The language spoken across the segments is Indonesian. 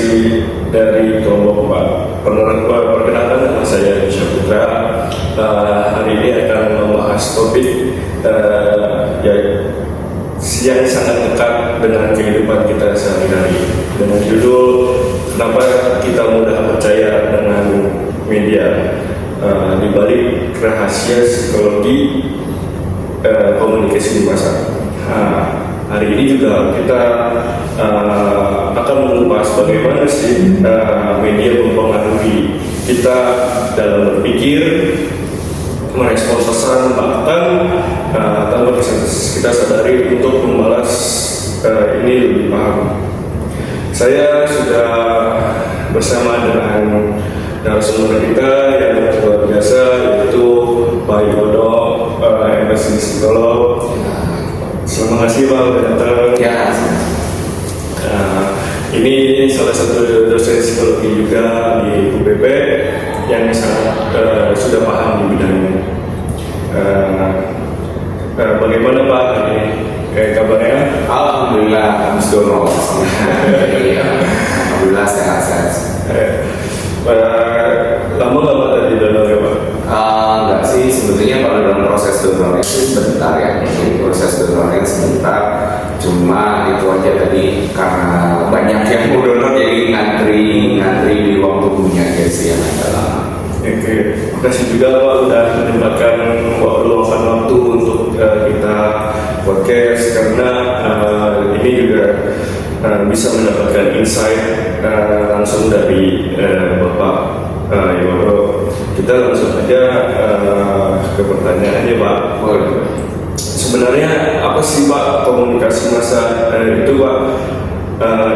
komunikasi dari kelompok Pak. Perkenalkan, nama saya Syaputra. Hari ini akan membahas topik yang sangat dekat dengan kehidupan kita sehari-hari, dengan judul kenapa kita mudah percaya dengan media, di balik rahasia psikologi komunikasi di masa. Hari ini juga kita akan membahas bagaimana sih media mempengaruhi kita dalam berpikir, merespon pesan, bahkan tanpa kita sadari untuk membalas ini lebih paham. Saya sudah bersama dengan narasumber kita yang luar biasa, yaitu Pak Yodo, MSc Psikolog. Terima kasih Pak sudah datang. Ya. Ini salah satu dosen psikologi juga di UPP yang sangat sudah paham di bidangnya. Bagaimana Pak ini? Kayak kabarnya? Alhamdulillah, habis dono. Alhamdulillah sehat-sehat. Lama nggak Pak tadi donornya Pak? Enggak sih, sebetulnya kalau dalam proses donornya itu sebentar ya. Jadi proses donornya sebentar. Cuma itu aja tadi karena banyak yang mau donor jadi ngantri di ruang tunggunya aja sih yang agak lama. Oke, makasih juga Pak udah menyempatkan luangkan waktu untuk kita podcast, karena ini juga bisa mendapatkan insight langsung dari Bapak Yodo. Kita langsung aja ke pertanyaannya Pak. Sebenarnya apa sih Pak komunikasi massa itu Pak?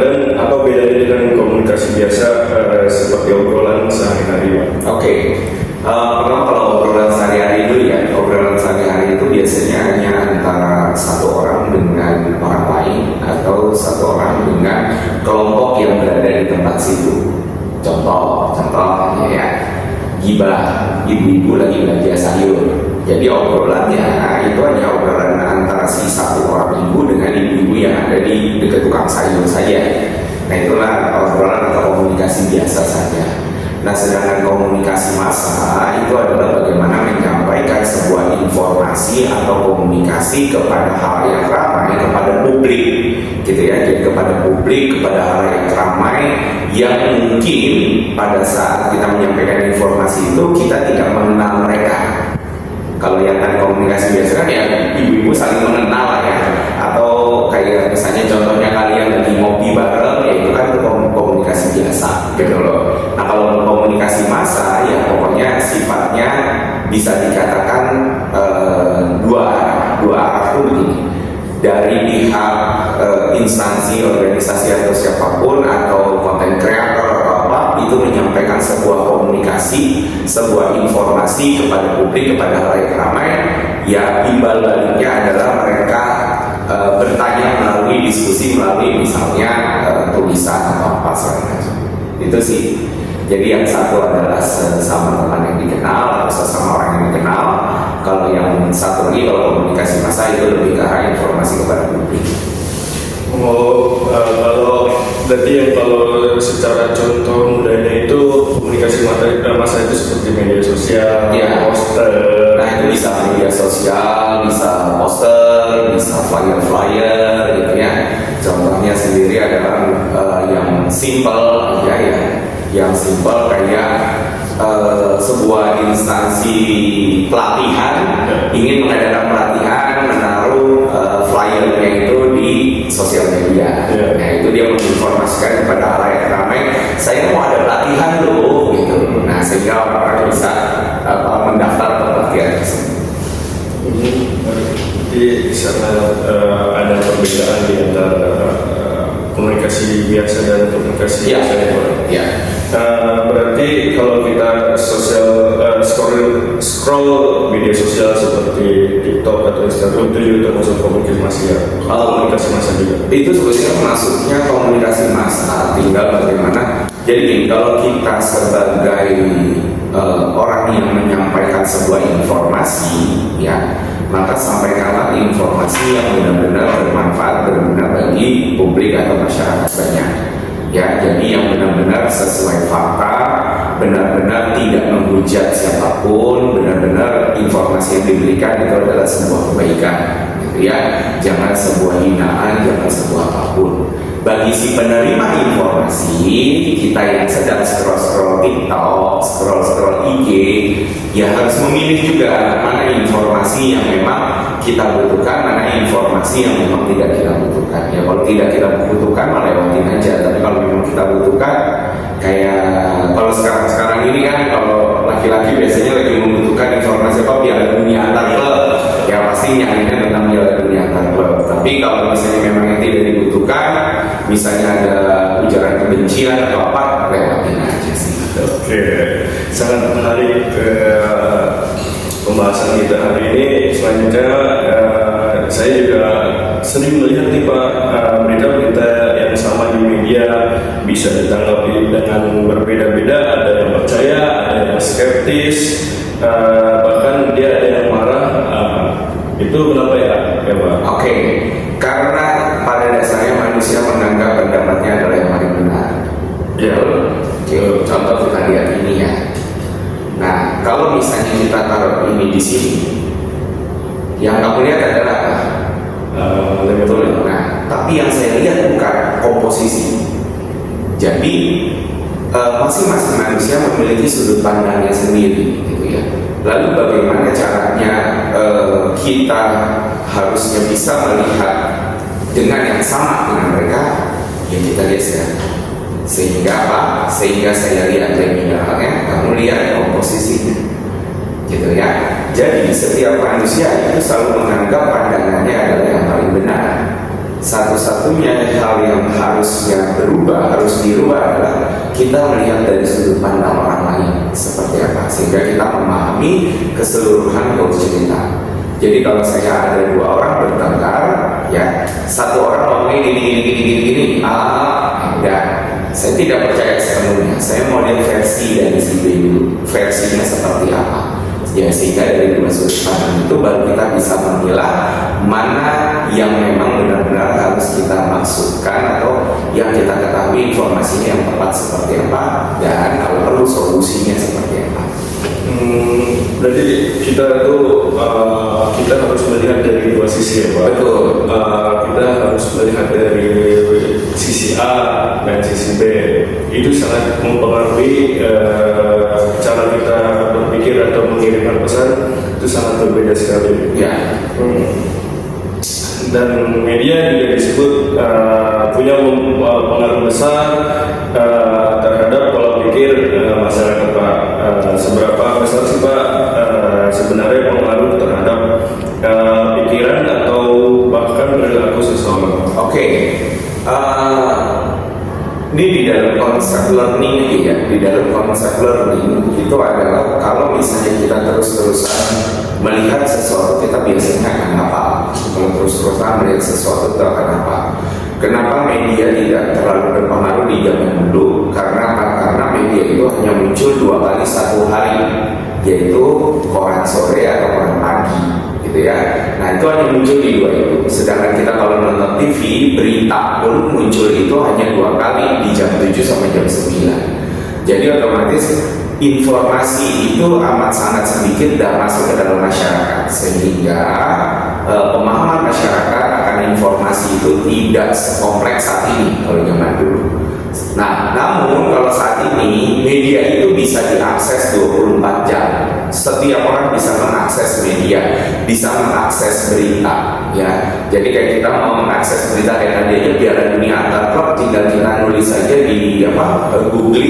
Dan apa bedanya dengan komunikasi biasa seperti obrolan sehari-hari Pak? Oke. Pertama kalau obrolan sehari-hari dulu ya, obrolan sehari-hari itu biasanya hanya antara satu orang dengan orang lain atau satu orang dengan kelompok yang berada di tempat situ. Contoh ya, gibah, ibu-ibu lagi belanja sayur. Jadi obrolannya itu hanya obrolan antara si satu orang ibu dengan ibu-ibu yang ada di dekat tukang sayur saja. Nah itulah obrolan atau komunikasi biasa saja. Nah sedangkan komunikasi massa itu adalah bagaimana menyampaikan sebuah informasi atau komunikasi kepada halayak ramai, kepada publik, gitu ya. Jadi kepada publik, kepada halayak ramai yang mungkin pada saat kita menyampaikan informasi itu kita tidak mengenal mereka. Kalau yang tadi komunikasi biasa kan ya ibu-ibu saling mengenal ya, atau kayak misalnya contohnya kalian lagi ngopi bareng, ya itu kan komunikasi biasa gitu loh. Nah kalau komunikasi massa ya pokoknya sifatnya bisa dikatakan dua arah tuh begini. Dari pihak instansi, organisasi atau siapapun atau konten kreator itu menyampaikan sebuah komunikasi, sebuah informasi kepada publik, kepada halayak ramai, ya imbal baliknya adalah mereka bertanya melalui diskusi, melalui misalnya tulisan atau apa segala macam. Itu sih. Jadi yang satu adalah sesama teman yang dikenal atau sesama orang yang dikenal. Kalau yang satu lagi kalau komunikasi massa itu lebih ke arah informasi kepada publik. Kalau berarti yang kalau secara contoh mudahnya itu komunikasi massa itu seperti media sosial, ya, poster. Nah itu bisa media sosial, bisa poster, bisa flyer gitu ya. Contohnya sendiri adalah yang simple ya, yang simple kayak sebuah instansi pelatihan ingin mengadakan pelatihan, menaruh flyernya itu di sosial media. Nah itu dia menginformasikan kepada halayak ramai, saya mau ada pelatihan loh gitu. Nah sehingga orang bisa mendaftar ke pelatihan tersebut. Jadi sangat ada perbedaan di antara komunikasi biasa dan komunikasi biasa. Ya. Berarti kalau kita scroll media sosial seperti TikTok atau Instagram itu juga termasuk komunikasi massa ya? Komunikasi massa juga. Itu sebetulnya masuknya komunikasi massa, tinggal bagaimana. Jadi kalau kita sebagai orang yang menyampaikan sebuah informasi, ya, maka sampaikanlah informasi yang benar-benar bermanfaat, berguna bagi publik atau masyarakat banyak. ya. Jadi yang benar-benar sesuai fakta, benar-benar tidak menghujat siapapun, benar-benar informasi yang diberikan itu adalah sebuah kebaikan, gitu ya. Jangan sebuah hinaan, jangan sebuah apapun. Bagi si penerima informasi, kita yang sedang scroll-scroll TikTok, scroll-scroll IG, ya harus memilih juga mana informasi yang memang kita butuhkan, mana informasi yang memang tidak kita butuhkan. Ya kalau tidak kita butuhkan, malah lewatin aja. Tapi kalau memang kita butuhkan, kayak kalau sekarang ini kan, kalau laki-laki biasanya lagi membutuhkan informasi apa, biar dunia antar klub, ya pasti nyarinya tentang Piala Dunia antar klub. Tapi kalau misalnya memang yang tidak dibutuhkan, misalnya ada ujaran kebencian atau apa, lewatin aja sih. Oke, sangat menarik pembahasan kita hari ini. Selanjutnya saya juga sering melihat nih Pak, berita-berita yang sama di media bisa ditanggapi dengan berbeda-beda. Ada yang percaya, ada yang skeptis, bahkan dia ada yang marah. Itu kenapa ya Pak? Oke, karena pada dasarnya manusia menganggap pendapatnya adalah yang paling benar. Ya. Contoh kita lihat ini ya. Nah, kalau misalnya kita taruh ini di sini, yang kamu lihat adalah apa? Betul. Nah, tapi yang saya lihat bukan komposisi. Jadi masing-masing manusia memiliki sudut pandangnya sendiri, gitu ya. Lalu bagaimana caranya kita harusnya bisa melihat dengan yang sama dengan mereka? Ya kita lihat sekarang. Sehingga apa? Sehingga saya lihat mineralnya, kamu lihat komposisinya, gitu ya. Jadi setiap manusia itu selalu menganggap pandangannya adalah yang paling benar. Satu-satunya hal yang harusnya berubah, harus dirubah adalah kita melihat dari sudut pandang orang lain seperti apa, sehingga kita memahami keseluruhan cerita. Jadi kalau saya ada dua orang bertengkar, ya satu orang ngomongin gini, udah, saya tidak percaya sepenuhnya. Saya mau lihat versi dari si B dulu, versinya seperti apa. Ya sehingga dari dua sudut pandang itu baru kita bisa memilah mana yang memang benar-benar harus kita maksudkan atau yang kita ketahui informasinya yang tepat seperti apa, dan kalau perlu solusinya seperti apa. Berarti kita itu kita harus melihat dari dua sisi ya Pak. Betul. Kita harus melihat dari sisi A dan sisi B. Itu sangat mempengaruhi cara kita berpikir atau mengirimkan pesan, itu sangat berbeda sekali. Ya. Dan media juga disebut punya pengaruh besar terhadap pola pikir masyarakat Pak. Seberapa besar sih Pak sebenarnya pengaruh terhadap pikiran atau bahkan perilaku seseorang? Oke. Ini di dalam konsep learning ya, di dalam konsep learning itu adalah kalau misalnya kita terus-terusan melihat sesuatu, kita biasanya akan hafal. Kalau terus-terusan melihat sesuatu itu akan hafal. Kenapa media tidak terlalu berpengaruh di zaman dulu? Karena media itu hanya muncul 2 kali 1 hari, yaitu koran sore atau koran pagi, gitu ya. Nah itu hanya muncul di 2 itu. Sedangkan kita kalau nonton TV, berita pun muncul itu hanya 2 kali, di jam 7 sampai jam 9. Jadi otomatis informasi itu amat sangat sedikit dan masuk ke dalam masyarakat, sehingga pemahaman masyarakat akan informasi itu tidak sekompleks saat ini kalau zaman dulu. Nah, namun kalau saat ini media itu bisa diakses 24 jam. Setiap orang bisa mengakses media, bisa mengakses berita, ya. Jadi kayak kita mau mengakses berita kayak tadi aja, Piala Dunia antar klub, tinggal kita nulis saja di Google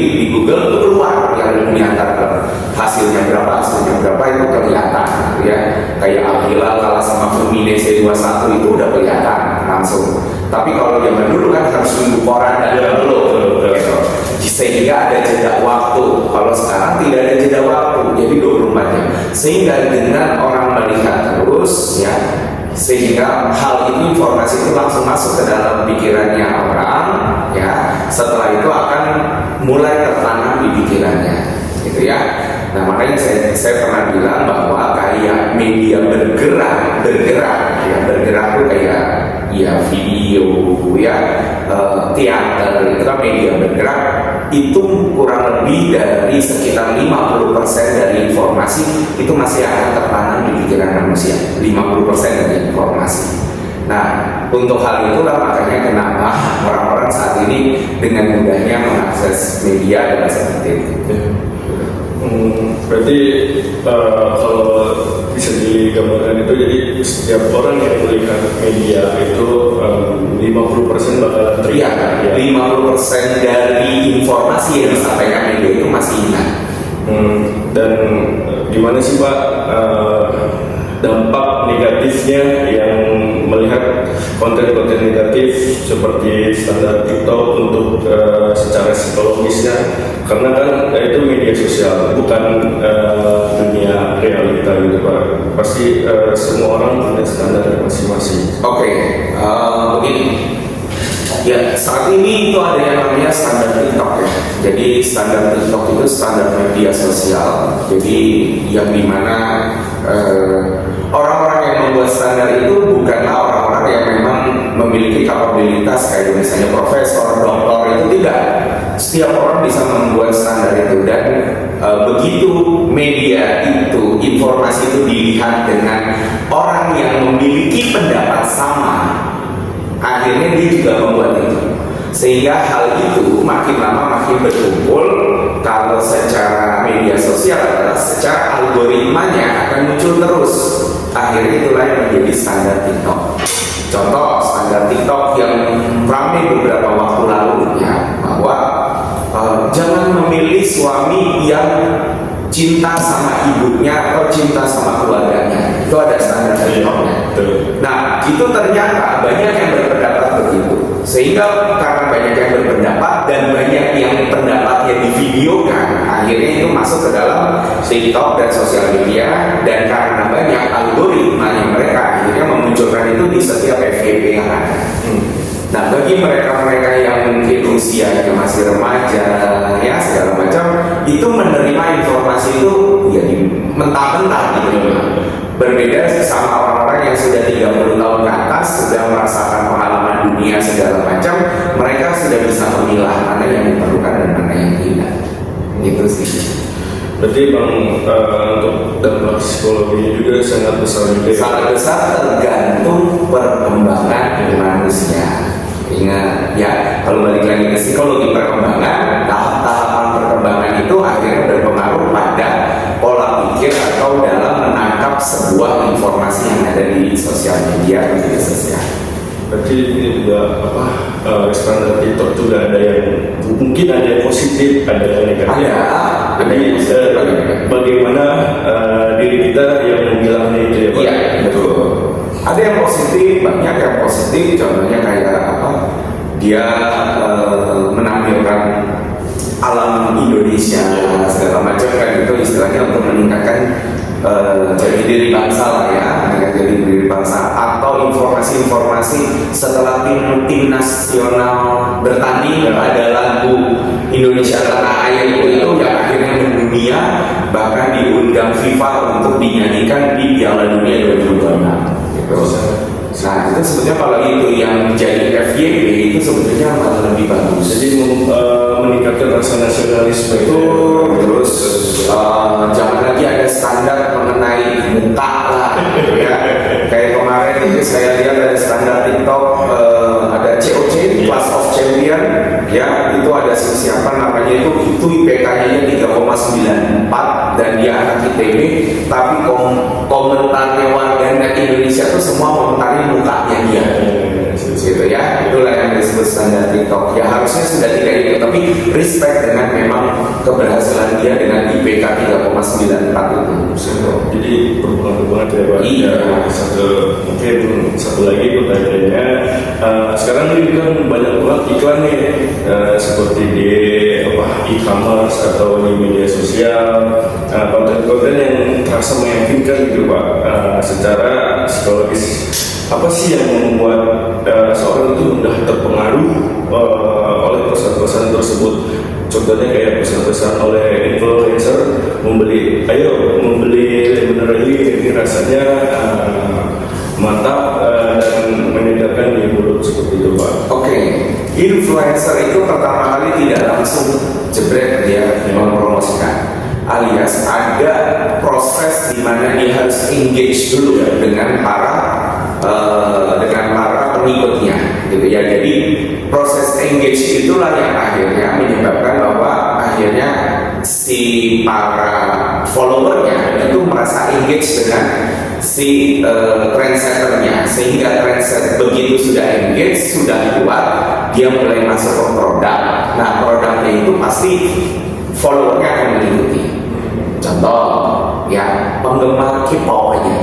itu keluar Piala Dunia antar klub. Hasilnya berapa itu kelihatan, ya. Kayak Al Hilal kalah sama Fluminense 2-1 itu udah kelihatan langsung. Tapi kalau zaman dulu kan harus nunggu koran dan dulu, gitu. Sehingga ada jeda waktu. Kalau sekarang tidak ada jeda waktu, jadi 24 jam. Sehingga dengan orang melihat terus, ya, sehingga hal itu, informasi itu langsung masuk ke dalam pikirannya orang, ya. Setelah itu akan mulai tertanam di pikirannya, gitu ya. Nah makanya saya pernah bilang bahwa kayak media bergerak itu kayak ya video, ya teater, itu kan media bergerak, itu kurang lebih dari sekitar 50% dari informasi itu masih akan tertanam di pikiran manusia, 50% dari informasi. Nah, untuk hal itulah makanya kenapa orang-orang saat ini dengan mudahnya mengakses media dan seperti itu. Berarti kalau bisa digambarkan itu, jadi setiap orang yang melihat media itu 50% bakalan teriak. 50% dari informasi yang disampaikan media itu masih ingat. Dan gimana sih Pak dampak negatifnya yang melihat konten-konten negatif seperti standar TikTok untuk secara psikologisnya, karena kan itu media sosial, bukan dunia realita gitu Pak. Pasti semua orang punya standar masing-masing. Oke, begini. Ya, saat ini itu ada yang namanya standar TikTok ya. Jadi standar TikTok itu standar media sosial. Jadi yang dimana orang-orang yang membuat standar itu bukanlah orang-orang yang memang memiliki kapabilitas kayak misalnya profesor, doktor, itu tidak. Setiap orang bisa membuat standar itu, dan begitu media itu, informasi itu dilihat dengan orang yang memiliki pendapat sama, akhirnya dia juga membuat itu, sehingga hal itu makin lama makin berkumpul. Kalau secara media sosial adalah secara algoritmanya akan muncul terus, akhirnya itulah yang menjadi standar TikTok. Contoh standar TikTok yang ramai beberapa waktu lalu ya, bahwa jangan memilih suami yang cinta sama ibunya atau cinta sama keluarganya. Itu ada standar TikToknya. Nah, itu ternyata banyak yang berpendapat begitu. Sehingga karena banyak yang berpendapat dan banyak yang pendapatnya divideokan, akhirnya itu masuk ke dalam TikTok dan sosial media. Dan karena banyak algoritmanya mereka akhirnya memunculkan itu di setiap FYP yang ada. Nah, bagi mereka-mereka yang mungkin usianya masih remaja, ya segala macam, itu menerima informasi itu ya mentah-mentah gitu. Berbeda sama orang-orang yang sudah 30 tahun ke atas, sudah merasakan pengalaman dunia segala macam, mereka sudah bisa memilah mana yang diperlukan dan mana yang tidak. Gitu sih. Berarti Bang, untuk dampak psikologi juga sangat besar juga. Sangat besar, tergantung perkembangan manusia. Ingat ya, kalau balik lagi ke psikologi perkembangan, tahap-tahapan perkembangan itu akhirnya berpengaruh pada pola pikir atau dalam menangkap sebuah informasi yang ada di sosial media, media sosial. Berarti ini juga standar TikTok juga ada yang mungkin ada yang positif, ada yang negatif. Jadi bagaimana diri kita yang memilahnya itu ya Pak? Iya, betul. Ada yang positif, banyak yang positif. Contohnya kayak apa? Dia menampilkan alam Indonesia segala macam kan, itu istilahnya untuk meningkatkan jadi diri bangsa lah ya, jadi diri bangsa. Atau informasi-informasi setelah tim nasional bertanding ada lagu Indonesia Tanah Air itu yang akhirnya mendunia, bahkan diundang FIFA untuk dinyanyikan di Piala Dunia 2026 gitu. Nah, itu sebetulnya kalau itu yang jadi FYP itu sebetulnya malah lebih bagus. Jadi meningkatkan rasa nasionalisme itu. Terus jangan lagi ada standar mengenai muka lah, ya. Kayak kemarin itu saya lihat ada standar TikTok, ada COC, Class of Champion, ya. Itu ada siapa namanya itu IPK-nya 3,94 dan dia anak ITB, tapi komentarnya warganet Indonesia itu semua komentarin mukanya dia, gitu ya. Itulah yang disebut standar TikTok. Ya harusnya sudah tidak itu, tapi respect dengan memang keberhasilan dia dengan IPK 3,94 itu. Jadi berpengaruh banget ya Pak. Iya. Mungkin satu lagi pertanyaannya, sekarang ini kan banyak banget iklan nih, seperti di e-commerce atau di media sosial, konten-konten yang terasa meyakinkan gitu Pak, secara psikologis. Apa sih yang membuat seorang itu mudah terpengaruh oleh pesan-pesan tersebut? Contohnya kayak pesan-pesan oleh influencer, membeli beneran ini rasanya mantap dan meningkatkan disampaikan di mulut seperti itu Pak? Oke, influencer itu pertama kali tidak langsung jebret dia mempromosikan, alias ada proses di mana dia harus engage dulu dengan para pengikutnya, gitu ya. Jadi proses engage itulah yang akhirnya menyebabkan bahwa akhirnya si para followernya itu merasa engage dengan si trendsetternya, sehingga trendsetter begitu sudah engage, sudah kuat, dia mulai masuk ke produk. Nah, produknya itu pasti followernya akan mengikuti. Contoh, ya penggemar K-pop aja,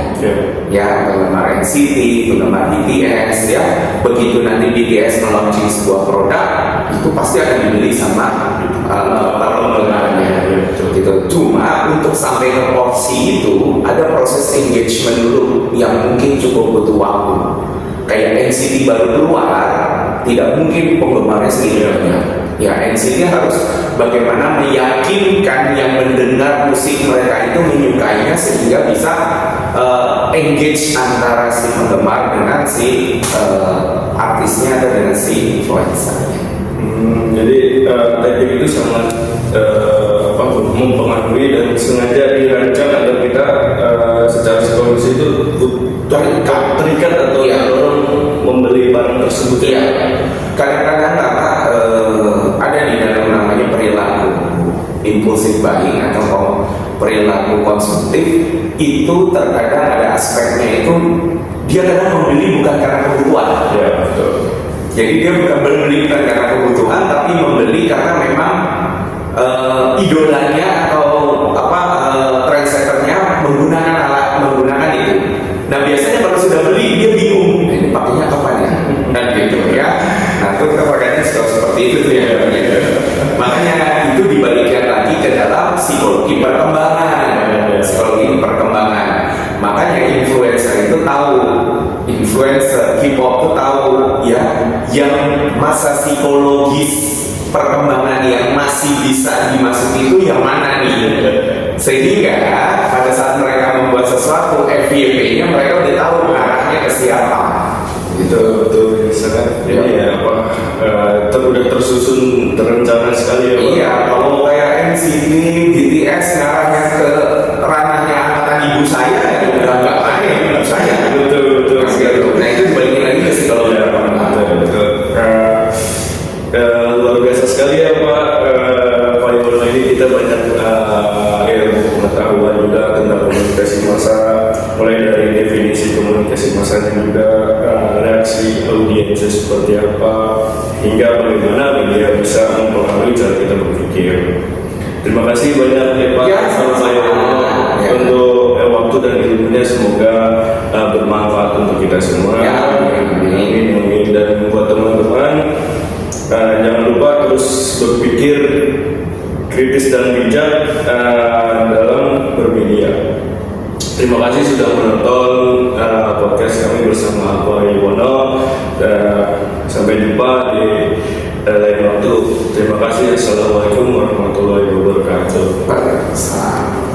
ya penggemar NCT, penggemar BTS, ya begitu nanti BTS meluncurkan sebuah produk, itu pasti akan dibeli sama para penggemarnya. Gitu. Cuma untuk sampai ke porsi itu ada proses engagement dulu yang mungkin cukup butuh waktu. Kayak NCT baru keluar, tidak mungkin penggemarnya segitu banyak. Ya, NCT harus bagaimana meyakinkan yang mendengar musik mereka itu menyukainya sehingga bisa engage antara si penggemar dengan si artisnya atau dengan si influencernya. Jadi teknik itu sangat mempengaruhi dan sengaja dirancang agar kita secara psikologis itu terikat atau orang membeli barang tersebut. Iya, kadang-kadang ada di dalam namanya perilaku impulsif buying atau perilaku konsumtif itu terkadang ada aspeknya itu dia kadang membeli bukan karena kebutuhan. Ya, betul. Jadi dia bukan membeli bukan karena kebutuhan, tapi membeli karena memang idolanya atau trendsetternya menggunakan itu. Nah, biasanya kalau sudah beli dia bingung, ini pakainya kapan ya? Dan gitu ya. Nah, itu pakainya seperti itu tuh ya. Makanya itu dibalikkan lagi ke dalam psikologi perkembangan. Psikologi perkembangan. Makanya influencer itu tahu, influencer K-pop itu tahu ya, yang masa psikologis perkembangan yang masih bisa dimasuki itu yang mana nih, sehingga pada saat mereka membuat sesuatu FYP-nya mereka udah tahu arahnya ke siapa gitu. Betul, sangat ini ya udah tersusun terencana sekali ya Pak. Iya, kalau kayak NCT, BTS ngarahnya ke ranahnya angkatan ibu saya ya udah nggak main ibu saya. Betul. Nah, itu dibalikin lagi ke psikologi perkembangan. Betul. Luar biasa sekali ya Pak. Pak Yono ini kita banyak ilmu pengetahuan juga tentang komunikasi massa, mulai dari definisi komunikasi massanya juga, reaksi audiensnya seperti apa, hingga bagaimana media bisa mempengaruhi cara kita berpikir. Terima kasih banyak ya Pak Pak Yono untuk waktu dan ilmunya, semoga bermanfaat untuk kita semua. Amin. Dan buat teman-teman, jangan lupa terus berpikir kritis dan bijak dalam bermedia. Terima kasih sudah menonton podcast kami bersama Pak Yono. Sampai jumpa di lain waktu. Terima kasih. Assalamualaikum warahmatullahi wabarakatuh. Waalaikumsalam.